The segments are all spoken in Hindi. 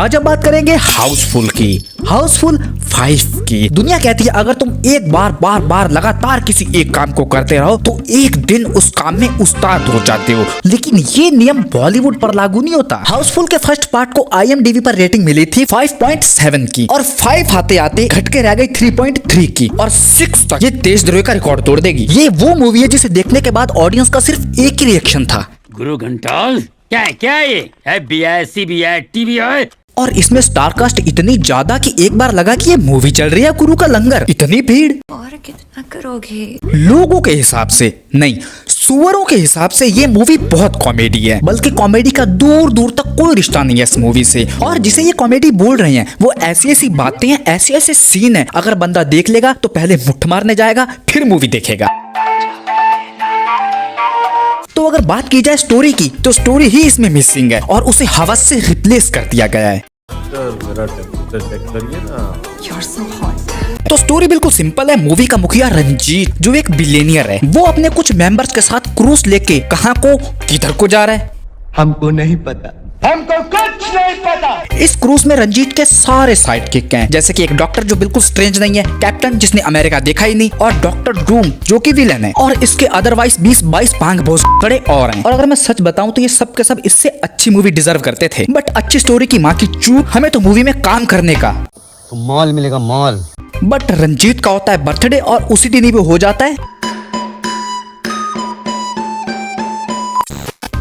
आज हम बात करेंगे हाउसफुल की, हाउसफुल 5 की। दुनिया कहती है अगर तुम एक बार लगातार किसी एक काम को करते रहो तो एक दिन उस काम में उस्ताद हो जाते हो, लेकिन ये नियम बॉलीवुड पर लागू नहीं होता। हाउसफुल के फर्स्ट पार्ट को IMDb पर रेटिंग मिली थी 5.7 की और 5 आते आते घट के रह गई 3.3 की और 6 तक ये देशद्रोही का रिकॉर्ड तोड़ देगी। ये वो मूवी है जिसे देखने के बाद ऑडियंस का सिर्फ एक ही रिएक्शन था, गुरु घंटाल क्या ये FBI CBI TVI। और इसमें स्टार कास्ट इतनी ज्यादा कि एक बार लगा कि ये मूवी चल रही है गुरु का लंगर। इतनी भीड़ और कितना करोगे? लोगों के हिसाब से नहीं, सुअरों के हिसाब से ये मूवी बहुत कॉमेडी है, बल्कि कॉमेडी का दूर दूर तक कोई रिश्ता नहीं है इस मूवी से। और जिसे ये कॉमेडी बोल रहे हैं वो ऐसी ऐसी बातें हैं, ऐसे ऐसे सीन है, अगर बंदा देख लेगा तो पहले मुट्ठ मारने जाएगा फिर मूवी देखेगा। तो अगर बात की जाए स्टोरी की तो स्टोरी ही इसमें मिसिंग है और उसे हवस से रिप्लेस कर दिया गया है। मेरा टेम्परेचर चेक करिए ना। You're so hot. तो स्टोरी बिल्कुल सिंपल है। मूवी का मुखिया रंजीत जो एक बिलियनियर है, वो अपने कुछ मेंबर्स के साथ क्रूज लेके कहाँ को किधर को जा रहा है हमको नहीं पता, हमको कुछ नहीं पता। इस क्रूज में रंजीत के सारे साइड किक हैं, जैसे कि एक डॉक्टर जो बिल्कुल स्ट्रेंज नहीं है, कैप्टन जिसने अमेरिका देखा ही नहीं, और डॉक्टर डूम जो कि विलेन है, और इसके अदरवाइज 20-22 भांग भोज खड़े और हैं। और अगर मैं सच बताऊं तो ये सब के सब इससे अच्छी मूवी डिजर्व करते थे, बट अच्छी स्टोरी की माँ की चूक, हमें तो मूवी में काम करने का तो मॉल मिलेगा मॉल। बट रंजीत का होता है बर्थडे और उसी दिन ही वो हो जाता है।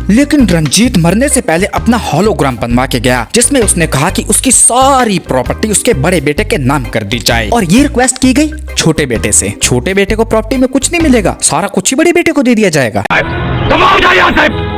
लेकिन रंजीत मरने से पहले अपना हॉलोग्राम बनवा के गया, जिसमें उसने कहा कि उसकी सारी प्रॉपर्टी उसके बड़े बेटे के नाम कर दी जाए, और ये रिक्वेस्ट की गई छोटे बेटे से। छोटे बेटे को प्रॉपर्टी में कुछ नहीं मिलेगा, सारा कुछ ही बड़े बेटे को दे दिया जाएगा।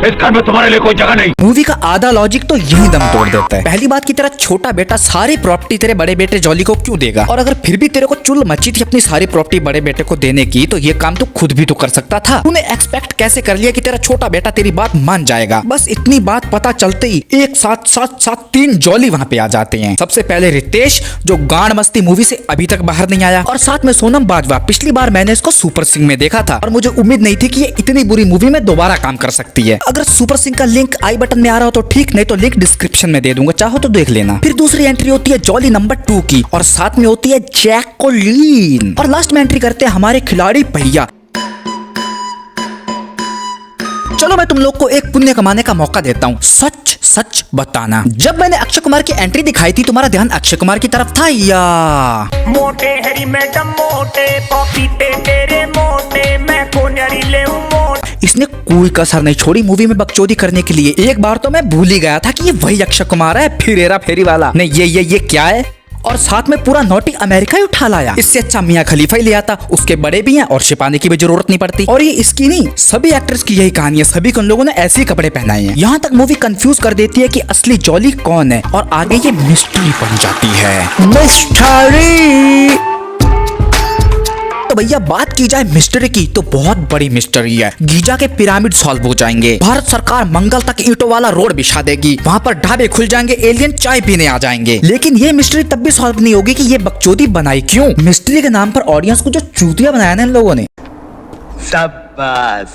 इस घर में तुम्हारे लिए कोई जगह नहीं। मूवी का आधा लॉजिक तो यही दम तोड़ देता है। पहली बात की तरह छोटा बेटा सारी प्रॉपर्टी तेरे बड़े बेटे जॉली को क्यों देगा, और अगर फिर भी तेरे को चुल मची थी अपनी सारी प्रॉपर्टी बड़े बेटे को देने की, तो ये काम तो खुद भी तो कर सकता था। तूने एक्सपेक्ट कैसे कर लिया कि तेरा छोटा बेटा तेरी बात मान जाएगा। बस इतनी बात पता चलते ही एक साथ 3 जॉली वहाँ पे आ जाते हैं। सबसे पहले रितेश जो गांड मस्ती मूवी से अभी तक बाहर नहीं आया, और साथ में सोनम बाजवा। पिछली बार मैंने इसको सुपर सिंह में देखा था और मुझे उम्मीद नहीं थी कि ये इतनी बुरी मूवी में दोबारा काम कर सकती है। अगर सुपर सिंह का लिंक आई बटन में आ रहा हो तो ठीक, नहीं तो लिंक डिस्क्रिप्शन में दे दूंगा, चाहो तो देख लेना। फिर दूसरी एंट्री होती है जॉली नंबर 2 की, और साथ में होती है जैकोलीन, और लास्ट में एंट्री करते हैं हमारे खिलाड़ी भैया। चलो मैं तुम लोग को एक पुण्य कमाने का मौका देता हूँ, सच सच बताना। जब मैंने अक्षय कुमार की एंट्री दिखाई थी, तुम्हारा ध्यान अक्षय कुमार की तरफ था या मोटे हरी मैडम मोटे पपीते तेरे मोटे मैं कोनरी ले मोटे। इसने कोई कसर नहीं छोड़ी मूवी में बकचोदी करने के लिए। एक बार तो मैं भूल ही गया था कि ये वही अक्षय कुमार है, फिर हेरा फेरी वाला। नहीं ये क्या है, और साथ में पूरा नोटी अमेरिका ही उठा लाया। इससे अच्छा मियां खलीफा ही ले आता, उसके बड़े भी हैं और छिपाने की भी जरूरत नहीं पड़ती। और ये इसकी नहीं, सभी एक्टर्स की यही कहानी है, सभी को उन लोगों ने ऐसे ही कपड़े पहनाए हैं। यहाँ तक मूवी कंफ्यूज कर देती है कि असली जॉली कौन है, और आगे ये मिस्ट्री बन जाती है। मिस्ट्री तो भैया बात की जाए मिस्ट्री की तो बहुत बड़ी मिस्ट्री है। गीजा के पिरामिड सॉल्व हो जाएंगे, भारत सरकार मंगल तक ईंटों वाला रोड बिछा देगी, वहाँ पर ढाबे खुल जाएंगे, एलियन चाय पीने आ जाएंगे। लेकिन ये मिस्ट्री तब भी सॉल्व नहीं होगी कि ये बकचोदी बनाई क्यों। मिस्ट्री के नाम पर ऑडियंस को जो चूतिया बनाया ना इन लोगों ने। शाबाश।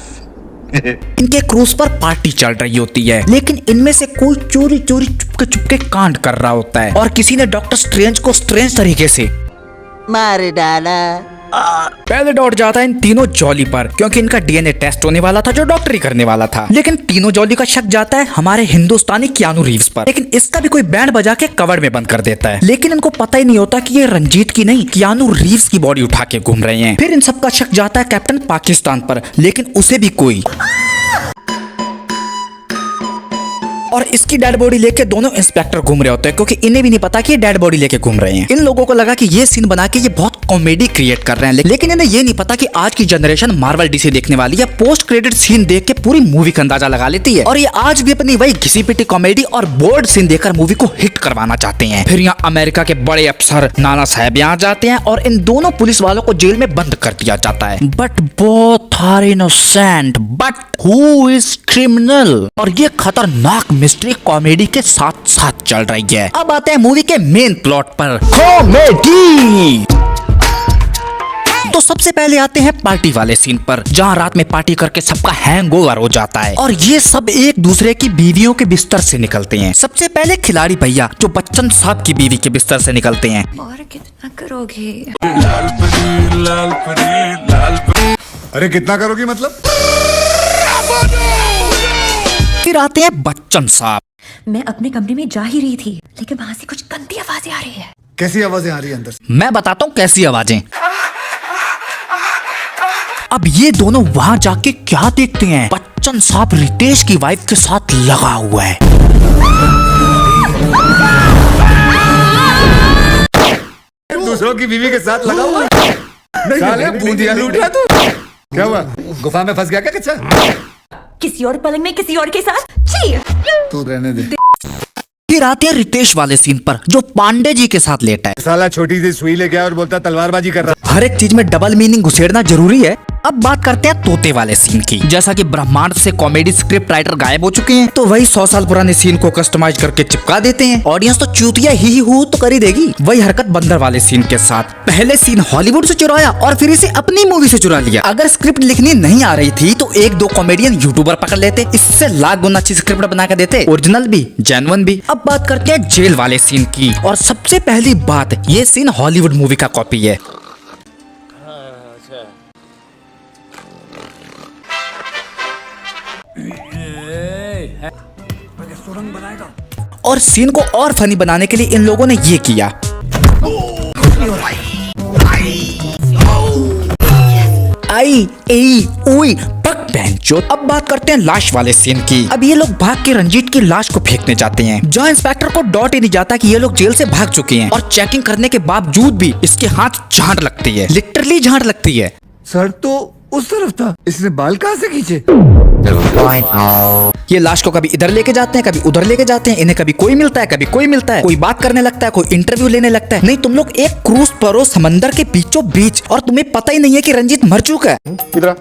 इनके क्रूज पर पार्टी चल रही होती है, लेकिन इनमें से कोई चोरी चोरी चुपके कांड कर रहा होता है, और किसी ने डॉक्टर स्ट्रेंज को स्ट्रेंज तरीके से मार डाला। पहले डॉट जाता है इन तीनों जॉली पर, क्योंकि इनका DNA टेस्ट होने वाला था जो डॉक्टरी करने वाला था। लेकिन तीनों जॉली का शक जाता है हमारे हिंदुस्तानी कियानू रीव्स पर, लेकिन इसका भी कोई बैंड बजा के कवर में बंद कर देता है। लेकिन इनको पता ही नहीं होता कि ये रंजीत की नहीं कियानू रीव्स की बॉडी उठा के घूम रहे हैं। फिर इन सबका शक जाता है कैप्टन पाकिस्तान पर, लेकिन उसे भी कोई, और इसकी डेड बॉडी लेके दोनों इंस्पेक्टर घूम रहे होते हैं, क्योंकि इन्हें भी नहीं पता कि ये डेड बॉडी लेके घूम रहे हैं। इन लोगों को लगा कि ये सीन बना के ये बहुत कॉमेडी क्रिएट कर रहे हैं, लेकिन इन्हें ये नहीं पता कि आज की जनरेशन मार्वल DC देखने वाली है, पोस्ट क्रेडिट सीन देख के पूरी मूवी का अंदाजा लगा लेती है, और ये आज भी अपनी वही घिसी पिटी कॉमेडी और बोर्ड सीन देकर मूवी को हिट करवाना चाहते हैं। फिर यहाँ अमेरिका के बड़े अफसर नाना साहब यहाँ जाते हैं और इन दोनों पुलिस वालों को जेल में बंद कर दिया जाता है। But both are innocent, but who is criminal. और ये खतरनाक मिस्ट्री कॉमेडी के साथ साथ चल रही है। अब आते हैं मूवी के मेन प्लॉट पर, कॉमेडी। तो सबसे पहले आते हैं पार्टी वाले सीन पर, जहाँ रात में पार्टी करके सबका हैंगओवर हो जाता है और ये सब एक दूसरे की बीवियों के बिस्तर से निकलते हैं। सबसे पहले खिलाड़ी भैया जो बच्चन साहब की बीवी के बिस्तर से निकलते हैं। और कितना करोगे? अरे कितना करोगी मतलब? फिर आते हैं बच्चन साहब। मैं अपने कमरे में जा ही रही थी, लेकिन वहाँ से कुछ गंदी आवाजें आ रही है। कैसी आवाजें आ रही है अंदर से? मैं बताता हूँ कैसी आवाजें। अब ये दोनों वहाँ जाके क्या देखते हैं, बच्चन साहब रितेश की वाइफ के साथ लगा हुआ है। दूसरों की बीवी के साथ लगा हुआ? साले बूंदिया लूट रहा तू। क्या हुआ? गुफा में फंस गया क्या कच्चा? किसी और पलंग में किसी और के साथ? छी! तू रहने दे। फिर आते हैं रितेश वाले सीन पर, जो पांडे जी के साथ लेटा है। साला छोटी सी सुई लेके आया और बोलता तलवारबाजी कर रहा। हर एक चीज में डबल मीनिंग घुसेड़ना जरूरी है। अब बात करते हैं तोते वाले सीन की। जैसा कि ब्रह्मांड से कॉमेडी स्क्रिप्ट राइटर गायब हो चुके हैं, तो वही 100 साल पुराने सीन को कस्टमाइज करके चिपका देते हैं। ऑडियंस तो चूतिया ही हु तो कर ही देगी। वही हरकत बंदर वाले सीन के साथ, पहले सीन हॉलीवुड से चुराया और फिर इसे अपनी मूवी से चुरा लिया। अगर स्क्रिप्ट लिखनी नहीं आ रही थी तो एक दो कॉमेडियन यूट्यूबर पकड़ लेते, इससे लाख गुना अच्छी स्क्रिप्ट बना के देते, ओरिजिनल भी जेन्युइन भी। अब बात करते हैं जेल वाले सीन की, और सबसे पहली बात, ये सीन हॉलीवुड मूवी का कॉपी है। और सीन को और फनी बनाने के लिए इन लोगों ने ये किया। आई ए ओई पक बेंचो। अब बात करते हैं लाश वाले सीन की। अब ये लोग भाग के रंजीत की लाश को फेंकने जाते हैं, जहाँ इंस्पेक्टर को डॉट ही नहीं जाता कि ये लोग जेल से भाग चुके हैं, और चेकिंग करने के बावजूद भी इसके हाथ झाड़ लगती है, लिटरली झाड़ लगती है। सर तो उस तरफ था, इसने बाल कहाँ से खींचे? ये लाश को कभी इधर लेके जाते हैं, कभी उधर लेके जाते हैं। इन्हें कभी कोई मिलता है, कभी कोई मिलता है। कोई बात करने लगता है, कोई इंटरव्यू लेने लगता है। नहीं, तुम लोग एक क्रूज पर हो समंदर के बीचों बीच, और तुम्हें पता ही नहीं है कि रंजीत मर चुका है। इधर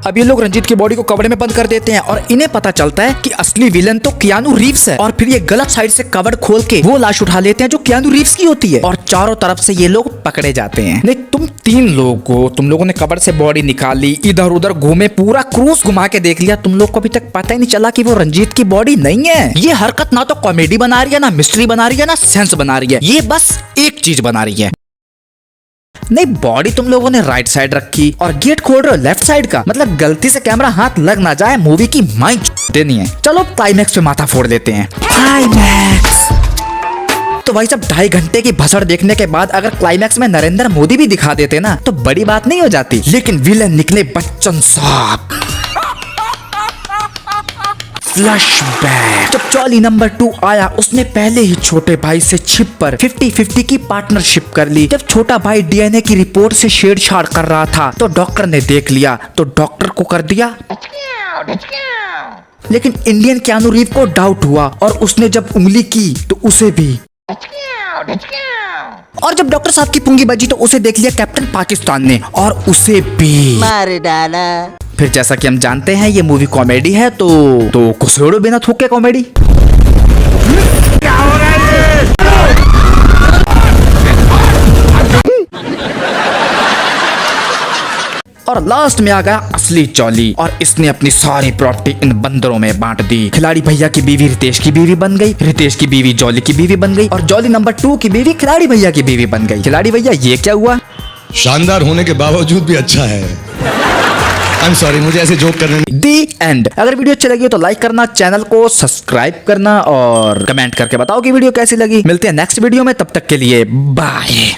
अब ये लोग रंजीत की बॉडी को कवर में बंद कर देते हैं, और इन्हें पता चलता है कि असली विलन तो कियानू रीव्स है। और फिर ये गलत साइड से कवर खोल के वो लाश उठा लेते हैं जो कियानू रीव्स की होती है, और चारों तरफ से ये लोग पकड़े जाते हैं। नहीं, तुम 3 लोग हो, तुम लोगों ने कवर से बॉडी निकाली, इधर उधर घूमे, पूरा क्रूज घुमा के देख लिया, तुम लोग को अभी तक पता ही नहीं चला कि वो रंजीत की बॉडी नहीं है। ये हरकत ना तो कॉमेडी बना रही है, ना मिस्ट्री बना रही है, ना सेंस बना रही है। ये बस एक चीज बना रही है। नहीं, बॉडी तुम लोगों ने राइट साइड रखी और गेट खोल रहे हो लेफ्ट साइड का, मतलब गलती से कैमरा हाथ लग ना जाए, मूवी की माइक देनी है। चलो क्लाइमैक्स पे माथा फोड़ लेते हैं। क्लाइमैक्स तो भाई साहब 2.5 घंटे की भसड़ देखने के बाद अगर क्लाइमैक्स में नरेंद्र मोदी भी दिखा देते ना तो बड़ी बात नहीं हो जाती, लेकिन विलन निकले बच्चन साहब। फ्लैशबैक। जब चौली नंबर 2 आया, उसने पहले ही छोटे भाई से छिप पर 50-50 की पार्टनरशिप कर ली। जब छोटा भाई डीएनए की रिपोर्ट से छेड़छाड़ कर रहा था तो डॉक्टर ने देख लिया, तो डॉक्टर को कर दिया। लेकिन इंडियन कियानू रीव को डाउट हुआ, और उसने जब उंगली की तो उसे भी, और जब डॉक्टर साहब की पुंगी बजी तो उसे देख लिया कैप्टन पाकिस्तान ने, और उसे भी मार डाला। फिर जैसा कि हम जानते हैं ये मूवी कॉमेडी है, तो घुसेड़ो बिना थूके कॉमेडी। क्या हो रहा है? और लास्ट में आ गया असली चौली, और इसने अपनी सारी प्रॉपर्टी इन बंदरों में बांट दी। खिलाड़ी भैया की बीवी रितेश की बीवी बन गई, रितेश की बीवी जॉली की बीवी बन गई, और जॉली नंबर 2 की बीवी खिलाड़ी भैया की बीवी बन गई। खिलाड़ी भैया ये क्या हुआ? शानदार होने के बावजूद भी अच्छा है। I'm sorry, मुझे ऐसे जोक करने नहीं। दी एंड। अगर वीडियो अच्छी लगी तो लाइक करना, चैनल को सब्सक्राइब करना, और कमेंट करके बताओ कि वीडियो कैसी लगी। मिलते हैं नेक्स्ट वीडियो में, तब तक के लिए बाय।